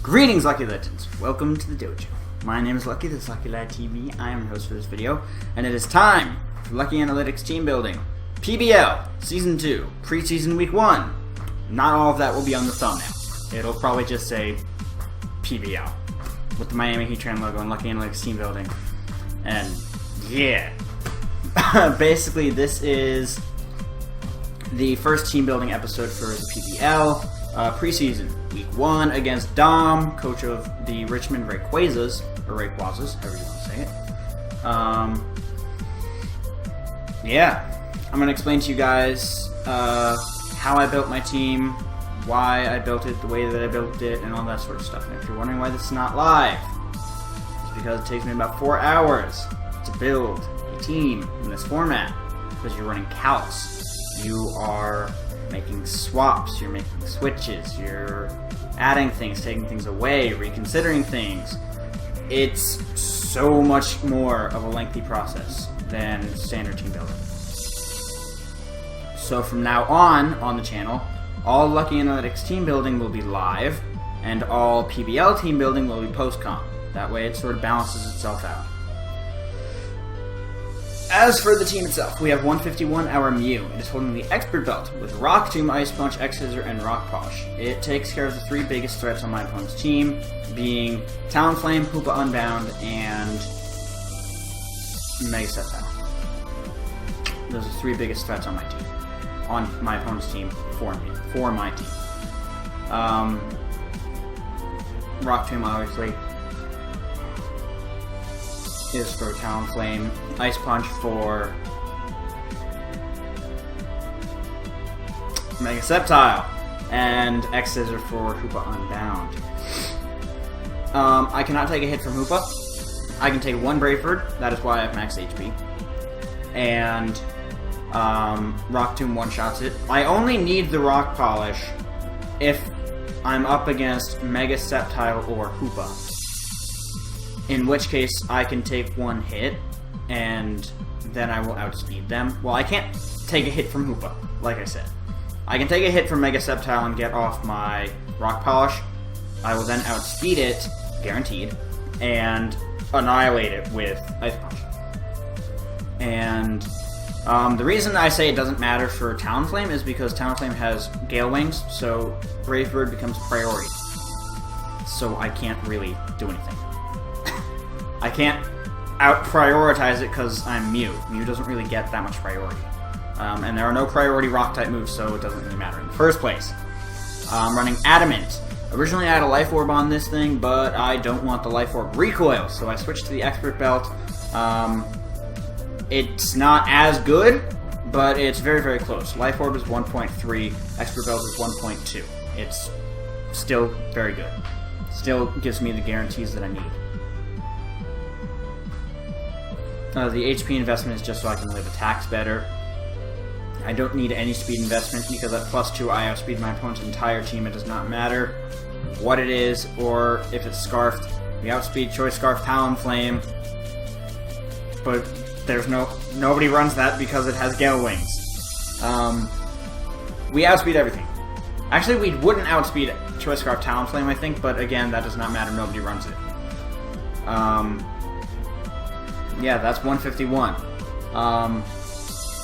Greetings, Lucky Legends. Welcome to the dojo. My name is Lucky, this is Lucky Lad TV. I am your host for this video, and it is time for Lucky Analytics Team Building. PBL, Season 2, Preseason Week 1. Not all of that will be on the thumbnail. It'll probably just say PBL with the Miami Heat Train logo and Lucky Analytics Team Building. And yeah. Basically, this is the first team building episode for the PBL. Preseason, Week 1 against Dom, coach of the Richmond Rayquazas, or Rayquazas, however you want to say it. Yeah, I'm going to explain to you guys how I built my team, why I built it the way that I built it, and all that sort of stuff. And if you're wondering why this is not live, it's because it takes me about 4 hours to build a team in this format, because you're running calcs. You are making swaps, you're making switches, you're adding things, taking things away, reconsidering things. It's so much more of a lengthy process than standard team building. So from now on the channel, all Lucky Analytics team building will be live, and all PBL team building will be post-com. That way it sort of balances itself out. As for the team itself, we have 151 our Mew. It is holding the Expert Belt with Rock Tomb, Ice Punch, X Scissor, and Rock Polish. It takes care of the three biggest threats on my opponent's team, being Talonflame, Hoopa Unbound, and Mega Sceptile. Those are the three biggest threats on my team. On my opponent's team, for my team. Rock Tomb, obviously, is for Talonflame, Ice Punch for Mega Sceptile, and X Scissor for Hoopa Unbound. I cannot take a hit from Hoopa. I can take one Brave Bird, that is why I have max HP. And Rock Tomb one-shots it. I only need the Rock Polish if I'm up against Mega Sceptile or Hoopa. In which case, I can take one hit, and then I will outspeed them. Well, I can't take a hit from Hoopa, like I said. I can take a hit from Mega Sceptile and get off my Rock Polish. I will then outspeed it, guaranteed, and annihilate it with Ice Punch. And the reason I say it doesn't matter for Talonflame is because Talonflame has Gale Wings, so Brave Bird becomes priority. So I can't really do anything. I can't out-prioritize it because I'm Mew. Mew doesn't really get that much priority. And there are no priority Rock-type moves, so it doesn't really matter in the first place. I'm running Adamant. Originally I had a Life Orb on this thing, but I don't want the Life Orb recoil, so I switched to the Expert Belt. It's not as good, but it's very, very close. Life Orb is 1.3, Expert Belt is 1.2. It's still very good. Still gives me the guarantees that I need. The HP investment is just so I can live attacks better. I don't need any speed investment because at +2 I outspeed my opponent's entire team. It does not matter what it is or if it's Scarfed. We outspeed Choice Scarf Talonflame, but there's nobody runs that because it has Gale Wings. We outspeed everything. Actually, we wouldn't outspeed Choice Scarf Talonflame, I think, but again, that does not matter. Nobody runs it. Yeah, that's 151.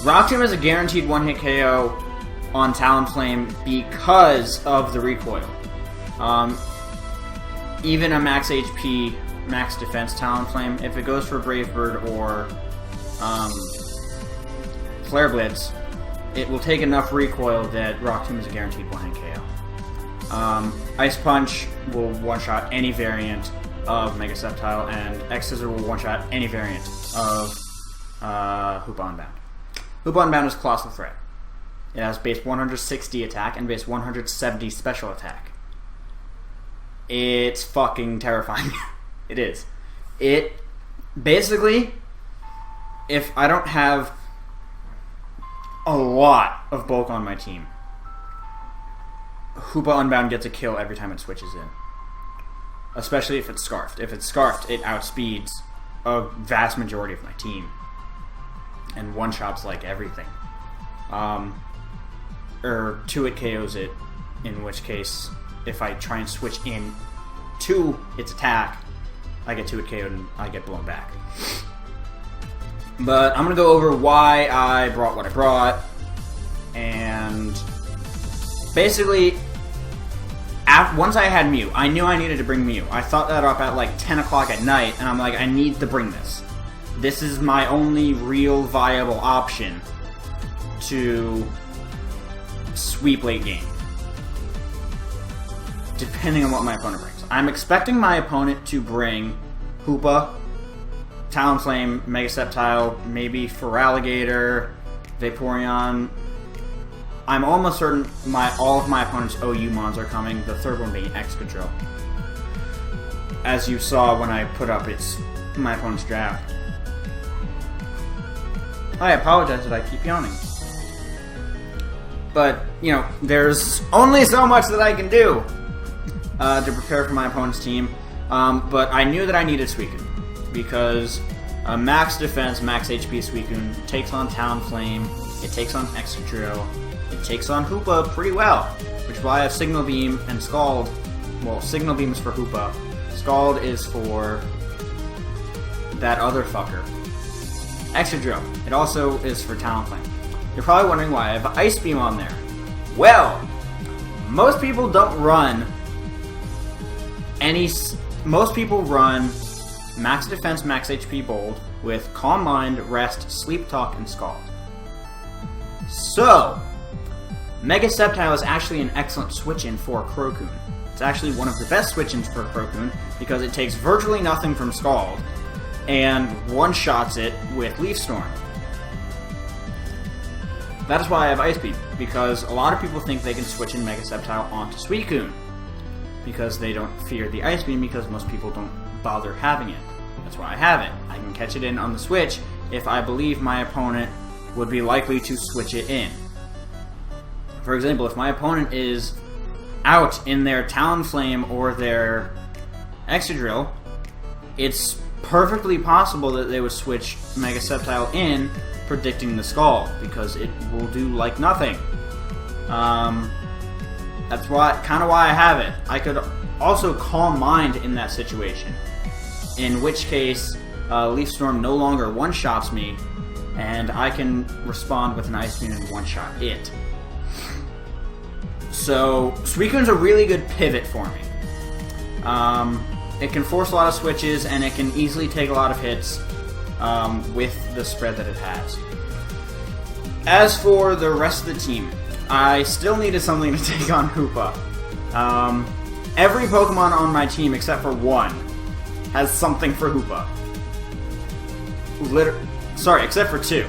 Rock Tomb is a guaranteed one-hit KO on Talonflame because of the recoil. Even a max HP, max defense Talonflame, if it goes for Brave Bird or Flare Blitz, it will take enough recoil that Rock Tomb is a guaranteed one-hit KO. Ice Punch will one-shot any variant of Mega Sceptile, and X Scissor will one-shot any variant of Hoopa Unbound. Hoopa Unbound is Colossal Threat. It has base 160 attack and base 170 special attack. It's fucking terrifying. It is. It basically, if I don't have a lot of bulk on my team, Hoopa Unbound gets a kill every time it switches in. Especially if it's Scarfed. If it's Scarfed, it outspeeds a vast majority of my team. And one-shots like everything. Or 2-hit KOs it, in which case, if I try and switch in to its attack, I get 2-hit KO'd and I get blown back. But I'm going to go over why I brought what I brought. And basically, once I had Mew, I knew I needed to bring Mew. I thought that up at like 10 o'clock at night, and I'm like, I need to bring this. This is my only real viable option to sweep late game, depending on what my opponent brings. I'm expecting my opponent to bring Hoopa, Talonflame, Mega Sceptile, maybe Feraligatr, Vaporeon. I'm almost certain all of my opponent's OU mons are coming, the third one being Excadrill. As you saw when I put up my opponent's draft. I apologize that I keep yawning. But, you know, there's only so much that I can do to prepare for my opponent's team. But I knew that I needed Suicune, because max defense, max HP Suicune takes on Talonflame, it takes on Excadrill, it takes on Hoopa pretty well, which is why I have Signal Beam and Scald. Well, Signal Beam is for Hoopa, Scald is for that other fucker, Excadrill. It also is for Talonflame. You're probably wondering why I have Ice Beam on there. Well, most people don't run most people run max defense, max HP Bold with Calm Mind, Rest, Sleep Talk, and Scald. So, Mega Sceptile is actually an excellent switch-in for Crocoon. It's actually one of the best switch-ins for Crocoon because it takes virtually nothing from Scald and one-shots it with Leaf Storm. That is why I have Ice Beam, because a lot of people think they can switch in Mega Sceptile onto Suicune, because they don't fear the Ice Beam, because most people don't bother having it. That's why I have it. I can catch it in on the switch if I believe my opponent would be likely to switch it in. For example, if my opponent is out in their Talonflame or their Excadrill, it's perfectly possible that they would switch Mega Sceptile in, predicting the Scald, because it will do like nothing. That's kind of why I have it. I could also Calm Mind in that situation, in which case Leaf Storm no longer one-shots me, and I can respond with an Ice Beam and one-shot it. So, Suicune's a really good pivot for me. It can force a lot of switches, and it can easily take a lot of hits with the spread that it has. As for the rest of the team, I still needed something to take on Hoopa. Every Pokemon on my team, except for one, has something for Hoopa. Except for two.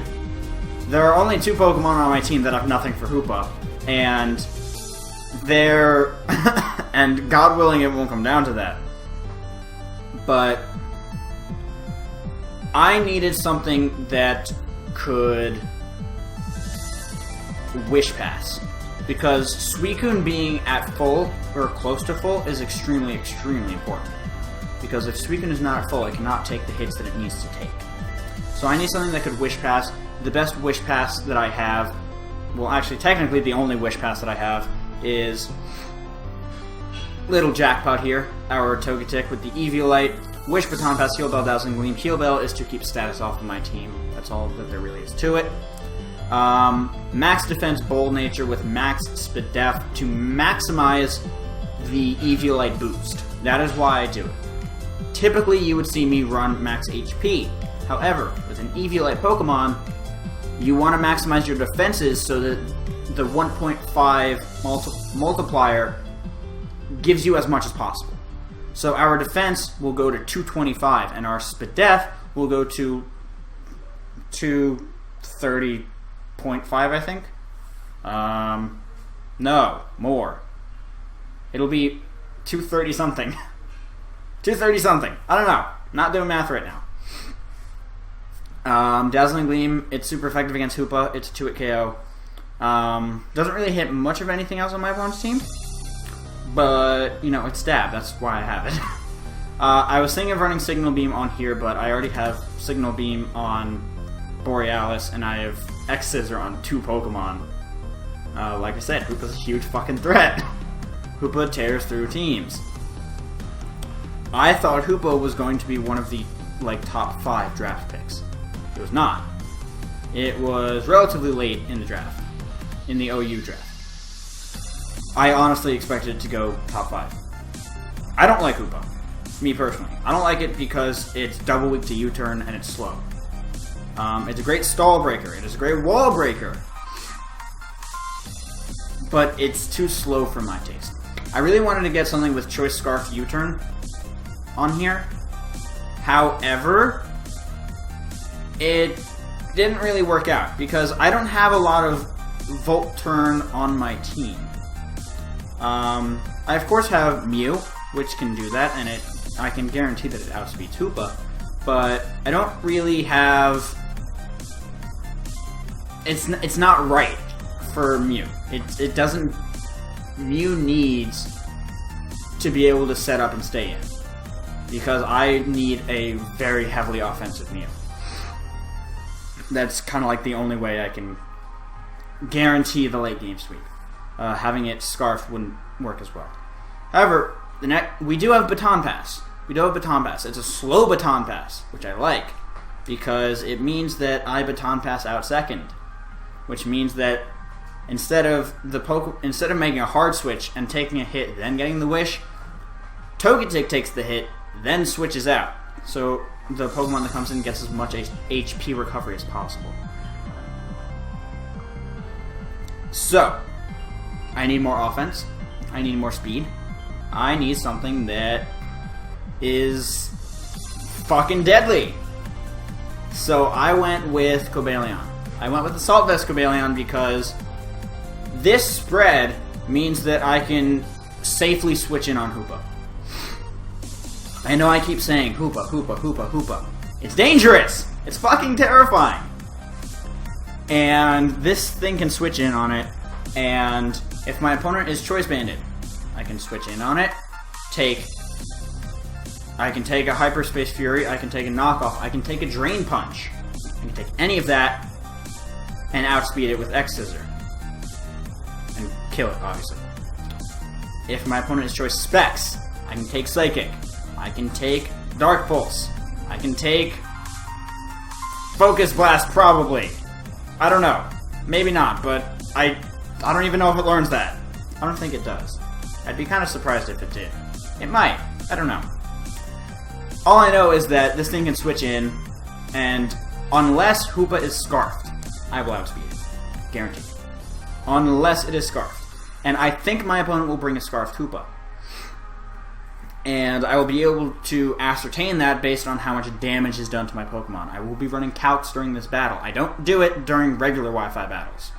There are only two Pokemon on my team that have nothing for Hoopa, and and God willing it won't come down to that. But I needed something that could Wish Pass, because Suicune being at full or close to full is extremely, extremely important. Because if Suicune is not at full, it cannot take the hits that it needs to take. So I need something that could Wish Pass. The best Wish Pass that I have, well, actually, technically the only Wish Pass that I have is Little Jackpot here, our Togetic with the Eviolite. Wish Baton Pass, Heal Bell, Dazzling Gleam. Heal Bell is to keep status off of my team. That's all that there really is to it. Max Defense, Bold Nature with Max Spadef to maximize the Eviolite boost. That is why I do it. Typically, you would see me run Max HP. However, with an Eviolite Pokemon, you want to maximize your defenses so that the 1.5 multiplier gives you as much as possible. So our defense will go to 225, and our Spadef will go to 230.5, I think. No, more. It'll be 230 something. 230 something. I don't know. Not doing math right now. Dazzling Gleam, it's super effective against Hoopa. It's a 2-hit KO. Doesn't really hit much of anything else on my opponent's team. But, you know, it's stab. That's why I have it. I was thinking of running Signal Beam on here, but I already have Signal Beam on Borealis, and I have X-Scissor on 2 Pokemon. Like I said, Hoopa's a huge fucking threat. Hoopa tears through teams. I thought Hoopa was going to be one of the top 5 draft picks. It was not. It was relatively late in the draft, in the OU draft. I honestly expected it to go top 5. I don't like Hoopa, me personally. I don't like it because it's double weak to U-turn and it's slow. It's a great stall breaker. It is a great wall breaker. But it's too slow for my taste. I really wanted to get something with Choice Scarf U-turn on here. However, it didn't really work out because I don't have a lot of Volt Turn on my team. I of course have Mew, which can do that, and I can guarantee that it outspeeds Hoopa, but I don't really have... It's not right for Mew. It doesn't... Mew needs to be able to set up and stay in, because I need a very heavily offensive Mew. That's kind of like the only way I can guarantee the late game sweep. Having it scarfed wouldn't work as well. However, we do have Baton Pass. It's a slow Baton Pass, which I like, because it means that I Baton Pass out second, which means that instead of making a hard switch and taking a hit, then getting the wish, Togetic takes the hit, then switches out. So the Pokemon that comes in gets as much HP recovery as possible. So, I need more offense. I need more speed. I need something that is fucking deadly. So I went with Cobalion. I went with the Assault Vest Cobalion because this spread means that I can safely switch in on Hoopa. I know I keep saying Hoopa, Hoopa, Hoopa, Hoopa. It's dangerous! It's fucking terrifying! And this thing can switch in on it, and if my opponent is Choice Banded, I can switch in on it, I can take a Hyperspace Fury, I can take a Knockoff, I can take a Drain Punch. I can take any of that and outspeed it with X-Scissor. And kill it, obviously. If my opponent is Choice Specs, I can take Psychic. I can take Dark Pulse. I can take Focus Blast, probably. I don't know. Maybe not, but I don't even know if it learns that. I don't think it does. I'd be kind of surprised if it did. It might. I don't know. All I know is that this thing can switch in, and unless Hoopa is Scarfed, I will outspeed it. Guaranteed. Unless it is Scarfed. And I think my opponent will bring a Scarfed Hoopa. And I will be able to ascertain that based on how much damage is done to my Pokemon. I will be running calcs during this battle. I don't do it during regular Wi-Fi battles.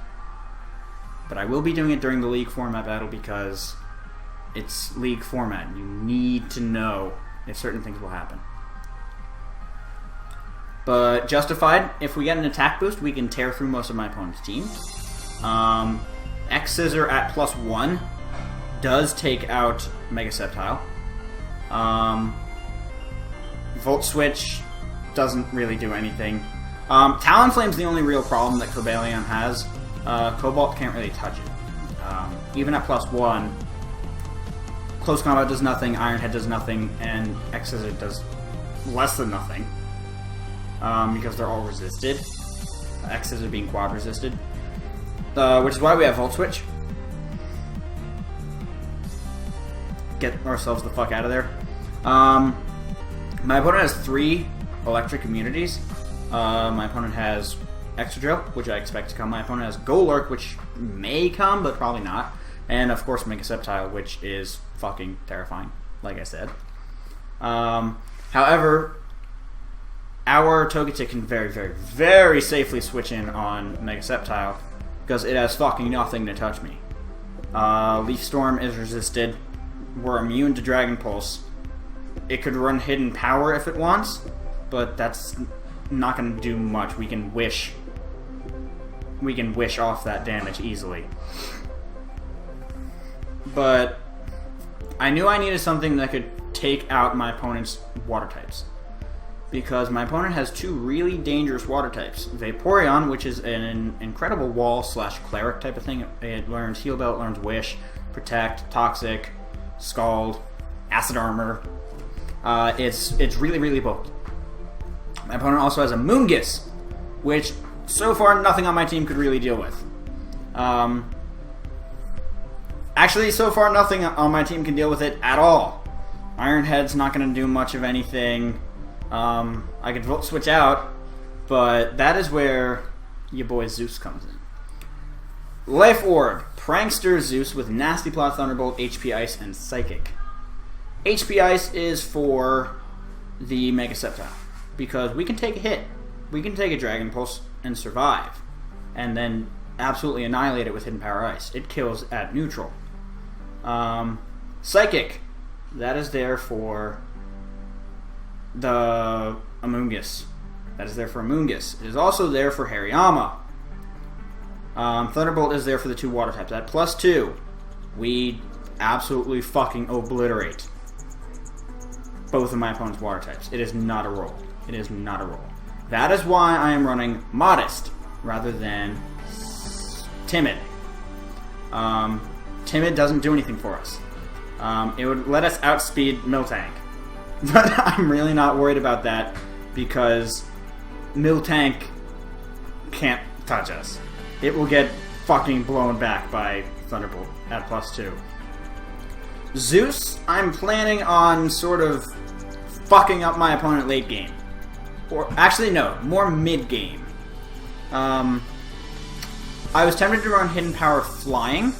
But I will be doing it during the League format battle because it's League format. You need to know if certain things will happen. But Justified, if we get an attack boost, we can tear through most of my opponent's team. X-Scissor at +1 does take out Mega Sceptile. Volt Switch doesn't really do anything. Talonflame's the only real problem that Cobalion has. Cobalt can't really touch it. Even at +1, Close Combat does nothing, Iron Head does nothing, and X-Scissor does less than nothing. Because they're all resisted. X-Scissor being quad resisted. Which is why we have Volt Switch. Get ourselves the fuck out of there. My opponent has 3 electric immunities. My opponent has Excadrill, which I expect to come. My opponent has Golurk, which may come, but probably not. And of course Mega Sceptile, which is fucking terrifying, like I said. However, our Togetic can very, very, very safely switch in on Mega Sceptile because it has fucking nothing to touch me. Leaf Storm is resisted. We're immune to Dragon Pulse. It could run Hidden Power if it wants, but that's not going to do much. We can wish off that damage easily. But I knew I needed something that could take out my opponent's water types, because my opponent has 2 really dangerous water types. Vaporeon, which is an incredible wall / cleric type of thing. It learns Heal Bell, it learns Wish, Protect, Toxic, Scald, Acid Armor. It's really, really bulky. My opponent also has a Moongus, which so far nothing on my team could really deal with. Actually, so far nothing on my team can deal with it at all. Iron Head's not going to do much of anything. I could switch out, but that is where your boy Zeus comes in. Life Orb, Prankster Zeus with Nasty Plot, Thunderbolt, HP Ice, and Psychic. HP Ice is for the Mega Sceptile, because we can take a hit. We can take a Dragon Pulse and survive, and then absolutely annihilate it with Hidden Power Ice. It kills at neutral. Psychic, that is there for the Amoonguss. That is there for Amoonguss. It is also there for Hariyama. Thunderbolt is there for the 2 water types. At +2, we absolutely fucking obliterate both of my opponent's water types. It is not a roll. It is not a roll. That is why I am running Modest rather than Timid. Timid doesn't do anything for us. It would let us outspeed Miltank. But I'm really not worried about that because Miltank can't touch us. It will get fucking blown back by Thunderbolt at +2. Zeus, I'm planning on sort of fucking up my opponent late game. Or, actually no, more mid game. I was tempted to run Hidden Power Flying.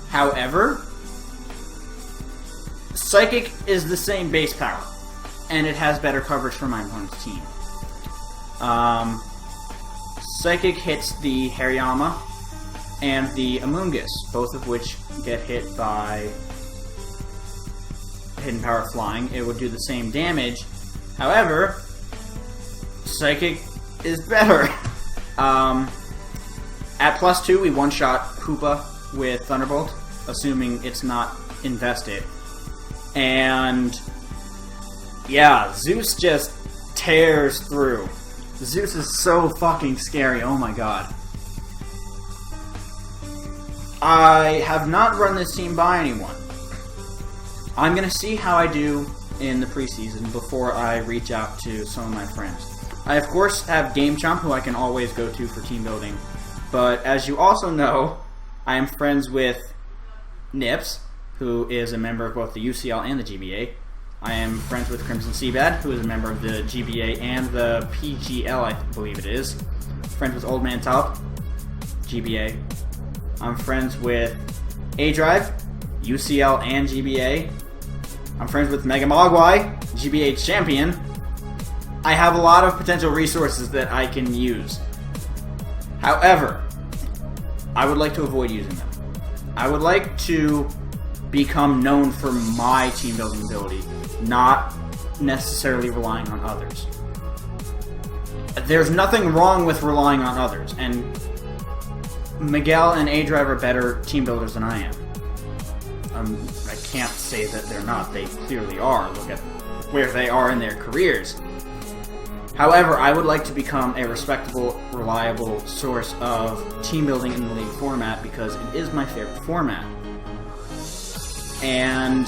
However, Psychic is the same base power, and it has better coverage for my opponent's team. Psychic hits the Hariyama and the Amoonguss, both of which get hit by Hidden Power Flying. It would do the same damage. However, Psychic is better. At +2, we one-shot Hoopa with Thunderbolt, assuming it's not invested. And yeah, Zeus just tears through. Zeus is so fucking scary, oh my god. I have not run this team by anyone. I'm gonna see how I do in the preseason before I reach out to some of my friends. I of course have Game Chomp, who I can always go to for team building, but as you also know, I am friends with Nips, who is a member of both the UCL and the GBA. I am friends with Crimson Seabad, who is a member of the GBA and the PGL, I believe it is. Friends with Old Man Top, GBA. I'm friends with A-Drive, UCL and GBA. I'm friends with Mega Mogwai, GBA champion. I have a lot of potential resources that I can use. However, I would like to avoid using them. I would like to become known for my team building ability, not necessarily relying on others. There's nothing wrong with relying on others, and Miguel and A-Drive are better team builders than I am. I can't say that they're not. They clearly are. Look at where they are in their careers. However, I would like to become a respectable, reliable source of team building in the League format because it is my favorite format. And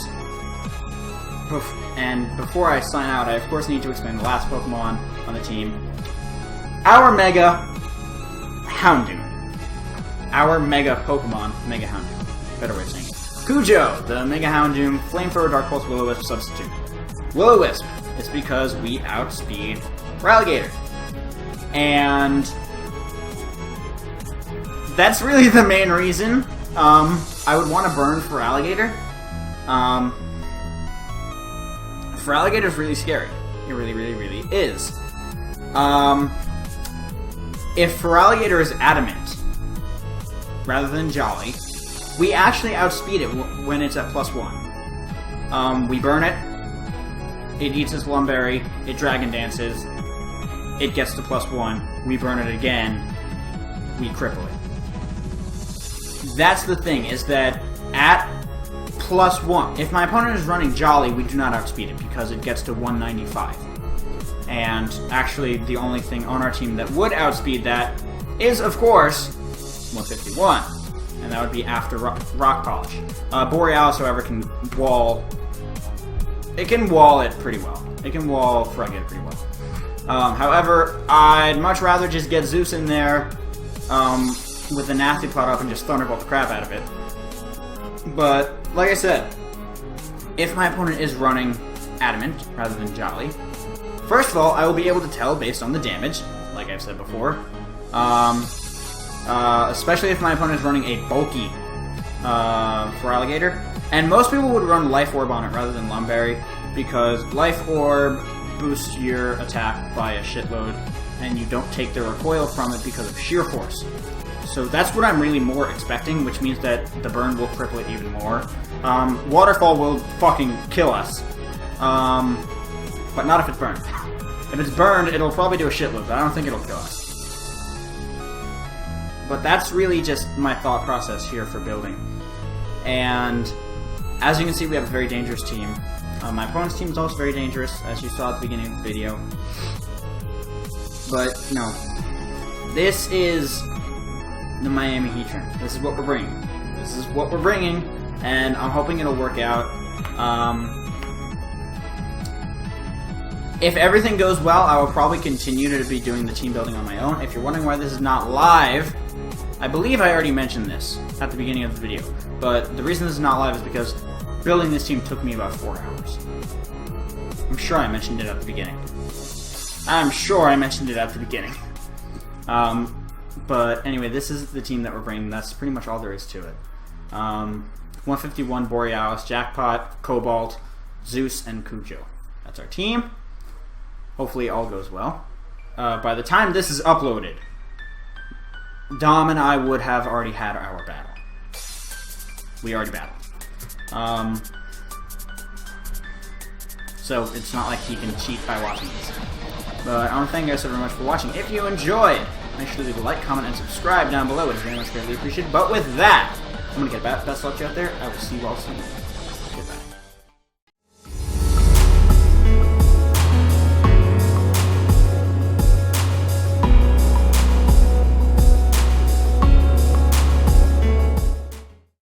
before I sign out, I of course need to explain the last Pokemon on the team. Our Mega Houndoom. Our Mega Pokemon, Mega Houndoom. Better way of saying it. Cujo, the Mega Houndoom, Flamethrower, Dark Pulse, Will-O-Wisp substitute. Will-O-Wisp is because we outspeed Feraligatr. And that's really the main reason. I would want to burn Feraligatr. Feraligatr is really scary. It really, really, really is. If Feraligatr is adamant, rather than Jolly, we actually outspeed it when it's at +1. We burn it, it eats its Lumberry, it Dragon Dances, it gets to +1, we burn it again, we cripple it. That's the thing, is that at +1, if my opponent is running Jolly, we do not outspeed it because it gets to 195. And actually, the only thing on our team that would outspeed that is, of course, 151. And that would be after Rock Polish. Borealis, however, can wall it can wall it pretty well. It can wall Frigate pretty well. However, I'd much rather just get Zeus in there with the nasty plot up and just thunderbolt the crap out of it. But, like I said, if my opponent is running Adamant rather than Jolly, first of all, I will be able to tell based on the damage, like I've said before. Especially if my opponent is running a bulky for Alligator. And most people would run Life Orb on it rather than Lumberry, because Life Orb boosts your attack by a shitload, and you don't take the recoil from it because of sheer force. So that's what I'm really more expecting, which means that the burn will cripple it even more. Waterfall will fucking kill us. But not if it's burned. If it's burned, it'll probably do a shitload, but I don't think it'll kill us. But that's really just my thought process here for building. And as you can see, we have a very dangerous team. My opponent's team is also very dangerous, as you saw at the beginning of the video. But, no. This is the Miami Heat Trim. This is what we're bringing. This is what we're bringing, and I'm hoping it'll work out. If everything goes well, I will probably continue to be doing the team building on my own. If you're wondering why this is not live, I believe I already mentioned this at the beginning of the video. But the reason this is not live is because building this team took me about 4 hours. I'm sure I mentioned it at the beginning. But anyway, this is the team that we're bringing. That's pretty much all there is to it. 151 Borealis, Jackpot, Cobalt, Zeus, and Cujo. That's our team. Hopefully all goes well. By the time this is uploaded, Dom and I would have already had our battle. We already battled. So it's not like he can cheat by watching this. But I want to thank you guys so very much for watching. If you enjoyed, make sure to leave a like, comment, and subscribe down below. It is very much greatly appreciated. But with that, I'm going to get best luck out there. I will see you all soon.